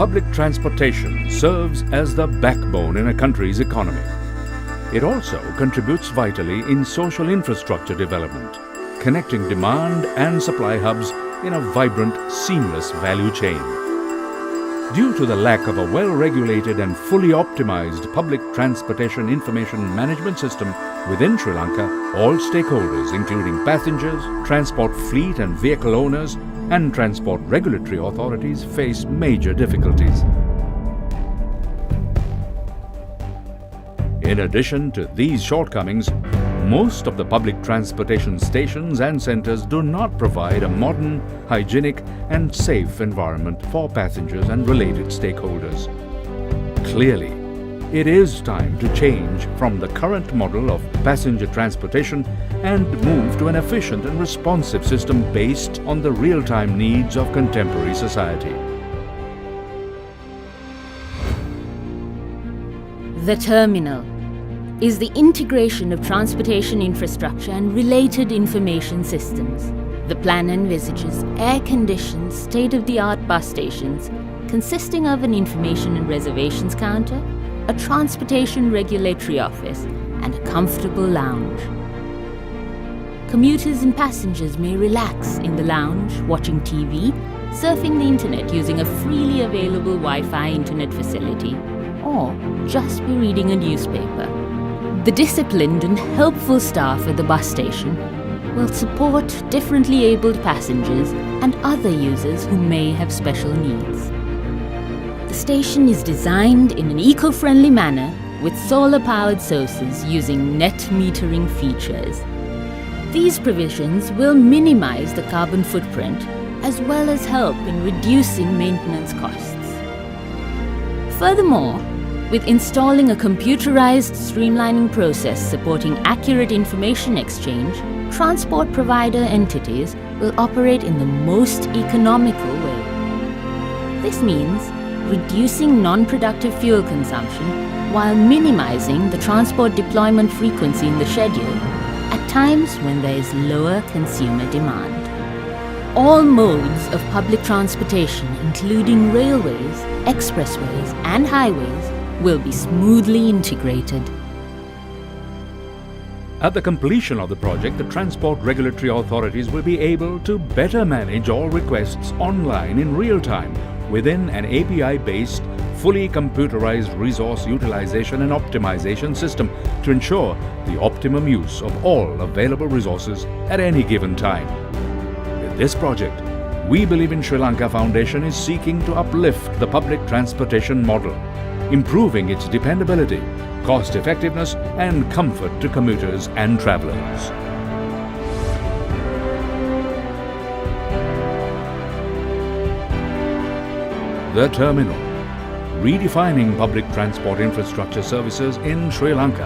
Public transportation serves as the backbone in a country's economy. It also contributes vitally in social infrastructure development, connecting demand and supply hubs in a vibrant, seamless value chain. Due to the lack of a well-regulated and fully optimized public transportation information management system within Sri Lanka, all stakeholders, including passengers, transport fleet and vehicle owners, and transport regulatory authorities, face major difficulties. In addition to these shortcomings, most of the public transportation stations and centers do not provide a modern, hygienic and safe environment for passengers and related stakeholders. Clearly, it is time to change from the current model of passenger transportation and move to an efficient and responsive system based on the real-time needs of contemporary society. The terminal is the integration of transportation infrastructure and related information systems. The plan envisages air-conditioned, state-of-the-art bus stations consisting of an information and reservations counter, a transportation regulatory office, and a comfortable lounge. Commuters and passengers may relax in the lounge, watching TV, surfing the internet using a freely available Wi-Fi internet facility, or just be reading a newspaper. The disciplined and helpful staff at the bus station will support differently abled passengers and other users who may have special needs. The station is designed in an eco-friendly manner with solar-powered sources using net metering features. These provisions will minimize the carbon footprint as well as help in reducing maintenance costs. Furthermore, with installing a computerized streamlining process supporting accurate information exchange, transport provider entities will operate in the most economical way. This means reducing non-productive fuel consumption while minimizing the transport deployment frequency in the schedule at times when there is lower consumer demand. All modes of public transportation, including railways, expressways, and highways, will be smoothly integrated. At the completion of the project, the transport regulatory authorities will be able to better manage all requests online in real time within an API-based, fully computerized resource utilization and optimization system to ensure the optimum use of all available resources at any given time. With this project, we believe in Sri Lanka Foundation is seeking to uplift the public transportation model, improving its dependability, cost-effectiveness and comfort to commuters and travelers. The Terminal, redefining public transport infrastructure services in Sri Lanka.